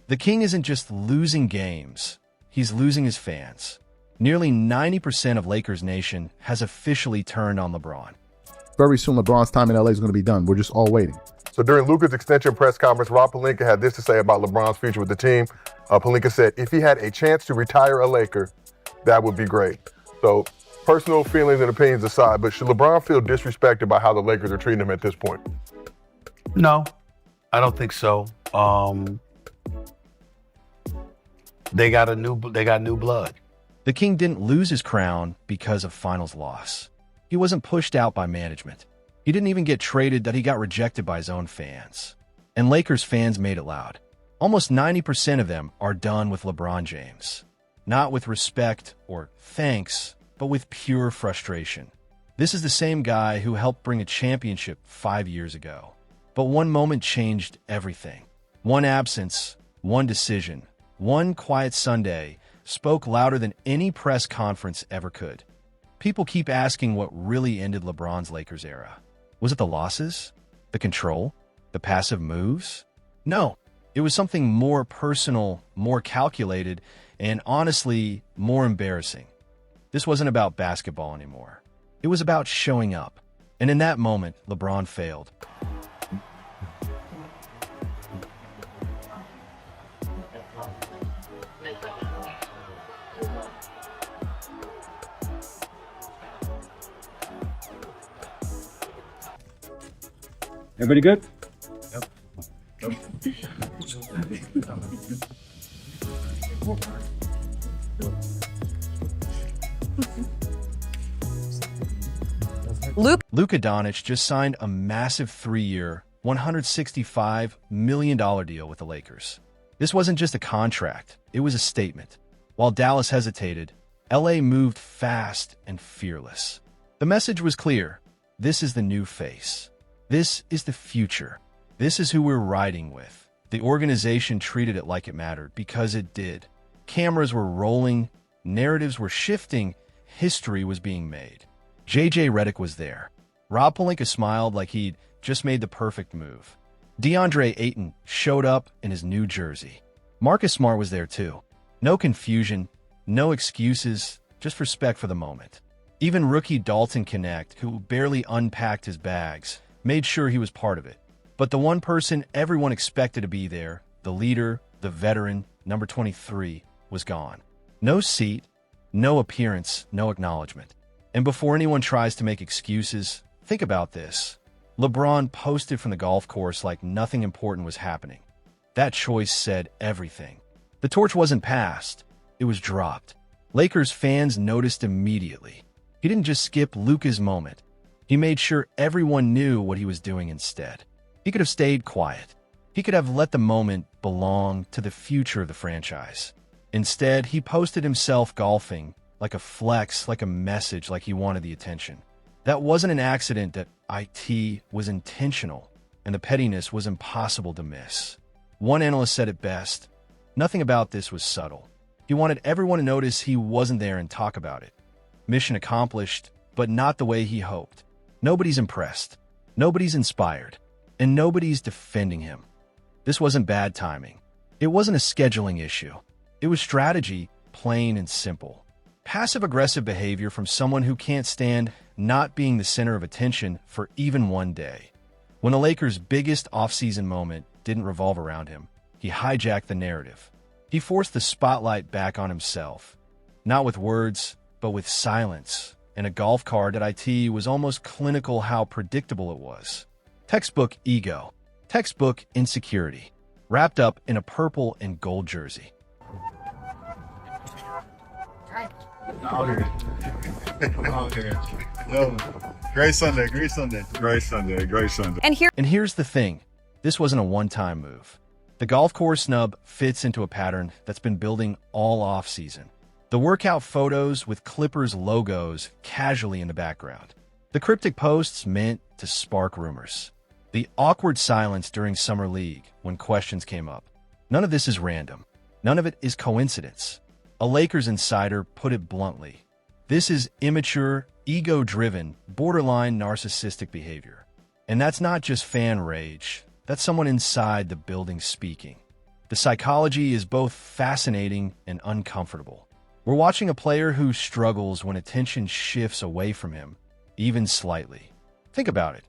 The King isn't just losing games, he's losing his fans. Nearly 90% of Lakers Nation has officially turned on LeBron. Very soon, LeBron's time in LA is going to be done. We're just all waiting. So during Luka's extension press conference, Rob Pelinka had this to say about LeBron's future with the team. Pelinka said, if he had a chance to retire a Laker, that would be great. So personal feelings and opinions aside, but should LeBron feel disrespected by how the Lakers are treating him at this point? No, I don't think so. They got new blood. The King didn't lose his crown because of finals loss. He wasn't pushed out by management. He didn't even get traded that he got rejected by his own fans. And Lakers fans made it loud. Almost 90% of them are done with LeBron James. Not with respect or thanks, but with pure frustration. This is the same guy who helped bring a championship 5 years ago. But one moment changed everything. One absence, one decision, one quiet Sunday spoke louder than any press conference ever could. People keep asking what really ended LeBron's Lakers era. Was it the losses? The control? The passive moves? No, it was something more personal, more calculated, and honestly, more embarrassing. This wasn't about basketball anymore. It was about showing up. And in that moment, LeBron failed. Everybody good? Yep. Luka Doncic just signed a massive 3-year, $165 million deal with the Lakers. This wasn't just a contract, it was a statement. While Dallas hesitated, LA moved fast and fearless. The message was clear. This is the new face. This is the future. This is who we're riding with. The organization treated it like it mattered because it did. Cameras were rolling, narratives were shifting, history was being made. JJ Redick was there. Rob Pelinka smiled like he'd just made the perfect move. DeAndre Ayton showed up in his new jersey. Marcus Smart was there too. No confusion, no excuses, just respect for the moment. Even rookie Dalton Connect, who barely unpacked his bags, made sure he was part of it. But the one person everyone expected to be there, the leader, the veteran, number 23, was gone. No seat, no appearance, no acknowledgement. And before anyone tries to make excuses, think about this. LeBron posted from the golf course like nothing important was happening. That choice said everything. The torch wasn't passed, it was dropped. Lakers fans noticed immediately. He didn't just skip Luka's moment. He made sure everyone knew what he was doing instead. He could have stayed quiet. He could have let the moment belong to the future of the franchise. Instead, he posted himself golfing, like a flex, like a message, like he wanted the attention. That wasn't an accident, that IT was intentional, and the pettiness was impossible to miss. One analyst said it best, nothing about this was subtle. He wanted everyone to notice he wasn't there and talk about it. Mission accomplished, but not the way he hoped. Nobody's impressed, nobody's inspired, and nobody's defending him. This wasn't bad timing. It wasn't a scheduling issue. It was strategy, plain and simple. Passive-aggressive behavior from someone who can't stand not being the center of attention for even one day. When the Lakers' biggest offseason moment didn't revolve around him, he hijacked the narrative. He forced the spotlight back on himself, not with words, but with silence, and a golf cart at IT was almost clinical how predictable it was. Textbook ego, textbook insecurity, wrapped up in a purple and gold jersey. Great Sunday, great Sunday. Great Sunday, great Sunday. And here's the thing. This wasn't a one-time move. The golf course snub fits into a pattern that's been building all off-season. The workout photos with Clippers logos casually in the background. The cryptic posts meant to spark rumors. The awkward silence during Summer League when questions came up. None of this is random. None of it is coincidence. A Lakers insider put it bluntly. This is immature, ego-driven, borderline narcissistic behavior. And that's not just fan rage. That's someone inside the building speaking. The The psychology is both fascinating and uncomfortable. We're watching a player who struggles when attention shifts away from him, even slightly. Think about it.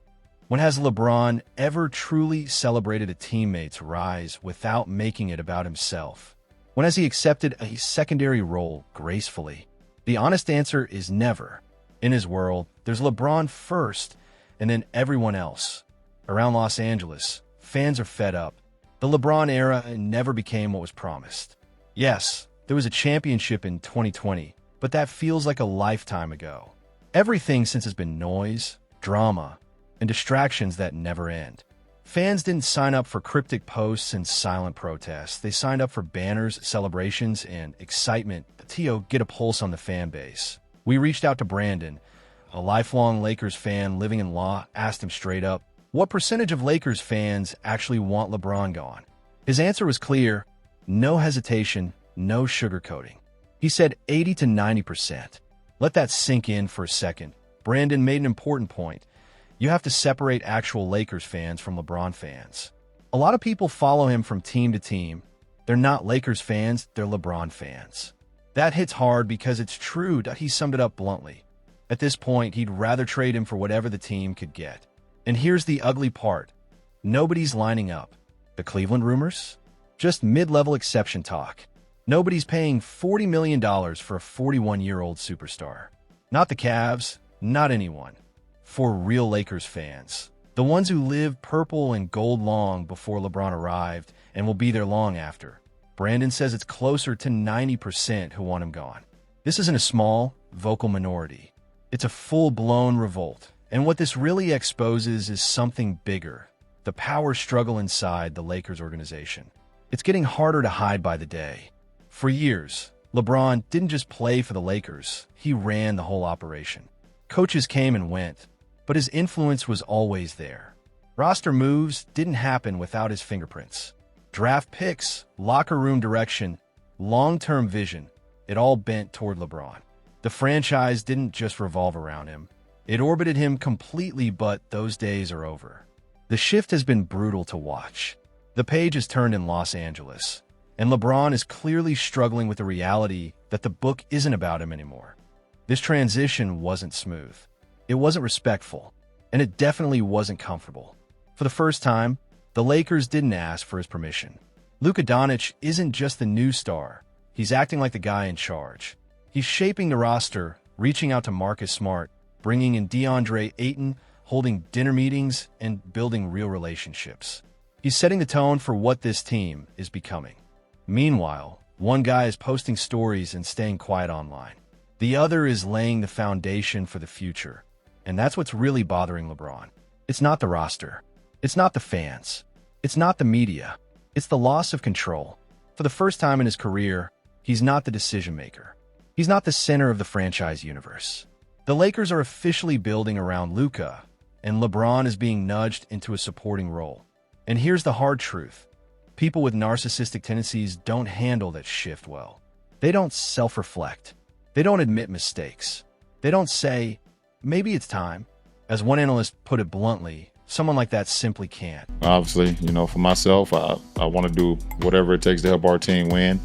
When has LeBron ever truly celebrated a teammate's rise without making it about himself? When has he accepted a secondary role gracefully? The honest answer is never. In his world, there's LeBron first, and then everyone else. Around Los Angeles, fans are fed up. The LeBron era never became what was promised. Yes, there was a championship in 2020, but that feels like a lifetime ago. Everything since has been noise, drama, and distractions that never end. Fans didn't sign up for cryptic posts and silent protests. They signed up for banners, celebrations, and excitement. T.O. get a pulse on the fan base. We reached out to Brandon, a lifelong Lakers fan living in Law, asked him straight up, what percentage of Lakers fans actually want LeBron gone? His answer was clear, no hesitation, no sugarcoating. He said 80 to 90%. Let that sink in for a second. Brandon made an important point. You have to separate actual Lakers fans from LeBron fans. A lot of people follow him from team to team. They're not Lakers fans, they're LeBron fans. That hits hard because it's true. He summed it up bluntly. At this point, he'd rather trade him for whatever the team could get. And here's the ugly part. Nobody's lining up. The Cleveland rumors? Just mid-level exception talk. Nobody's paying $40 million for a 41-year-old superstar. Not the Cavs, not anyone. For real Lakers fans. The ones who lived purple and gold long before LeBron arrived and will be there long after. Brandon says it's closer to 90% who want him gone. This isn't a small, vocal minority. It's a full-blown revolt. And what this really exposes is something bigger. The power struggle inside the Lakers organization. It's getting harder to hide by the day. For years, LeBron didn't just play for the Lakers. He ran the whole operation. Coaches came and went, but his influence was always there. Roster moves didn't happen without his fingerprints. Draft picks, locker room direction, long-term vision, it all bent toward LeBron. The franchise didn't just revolve around him. It orbited him completely, but those days are over. The shift has been brutal to watch. The page is turned in Los Angeles, and LeBron is clearly struggling with the reality that the book isn't about him anymore. This transition wasn't smooth. It wasn't respectful, and it definitely wasn't comfortable. For the first time, the Lakers didn't ask for his permission. Luka Doncic isn't just the new star. He's acting like the guy in charge. He's shaping the roster, reaching out to Marcus Smart, bringing in DeAndre Ayton, holding dinner meetings, and building real relationships. He's setting the tone for what this team is becoming. Meanwhile, one guy is posting stories and staying quiet online. The other is laying the foundation for the future. And that's what's really bothering LeBron. It's not the roster. It's not the fans. It's not the media. It's the loss of control. For the first time in his career, he's not the decision maker. He's not the center of the franchise universe. The Lakers are officially building around Luka, and LeBron is being nudged into a supporting role. And here's the hard truth. People with narcissistic tendencies don't handle that shift well. They don't self-reflect. They don't admit mistakes. They don't say, maybe it's time. As one analyst put it bluntly, someone like that simply can't. Obviously, for myself, I want to do whatever it takes to help our team win,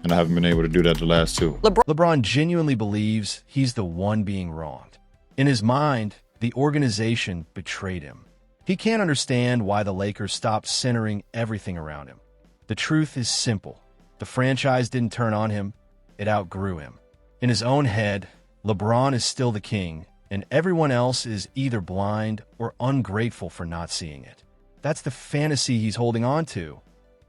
and I haven't been able to do that the last two. LeBron genuinely believes he's the one being wronged. In his mind, the organization betrayed him. He can't understand why the Lakers stopped centering everything around him. The truth is simple. The franchise didn't turn on him, it outgrew him. In his own head, LeBron is still the king, and everyone else is either blind or ungrateful for not seeing it. That's the fantasy he's holding on to.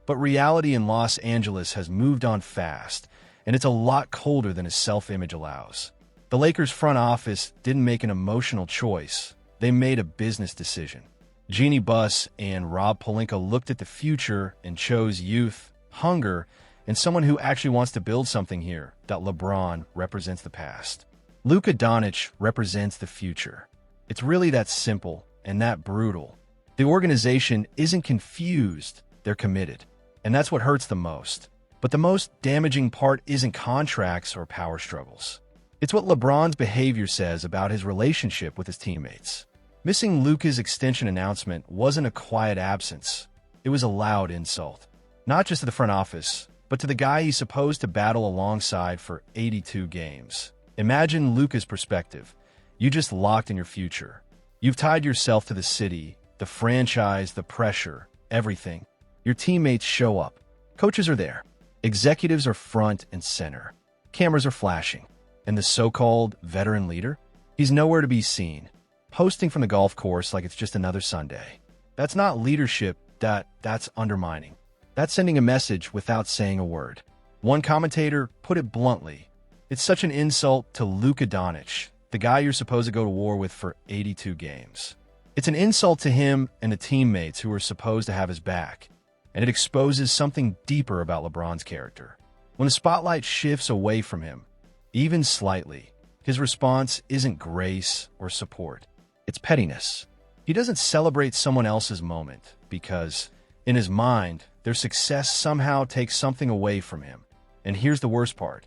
But reality in Los Angeles has moved on fast, and it's a lot colder than his self-image allows. The Lakers front office didn't make an emotional choice. They made a business decision. Jeannie Buss and Rob Pelinka looked at the future and chose youth, hunger, and someone who actually wants to build something here. That LeBron represents the past. Luka Doncic represents the future. It's really that simple and that brutal. The organization isn't confused, they're committed. And that's what hurts the most. But the most damaging part isn't contracts or power struggles. It's what LeBron's behavior says about his relationship with his teammates. Missing Luka's extension announcement wasn't a quiet absence. It was a loud insult. Not just to the front office, but to the guy he's supposed to battle alongside for 82 games. Imagine Luka's perspective. You just locked in your future. You've tied yourself to the city, the franchise, the pressure, everything. Your teammates show up. Coaches are there. Executives are front and center. Cameras are flashing. And the so-called veteran leader? He's nowhere to be seen, posting from the golf course like it's just another Sunday. That's not leadership, that's undermining. That's sending a message without saying a word. One commentator put it bluntly. It's such an insult to Luka Doncic, the guy you're supposed to go to war with for 82 games. It's an insult to him and the teammates who are supposed to have his back. And it exposes something deeper about LeBron's character. When the spotlight shifts away from him, even slightly, his response isn't grace or support. It's pettiness. He doesn't celebrate someone else's moment because, in his mind, their success somehow takes something away from him. And here's the worst part.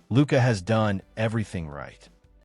Luka has done everything right.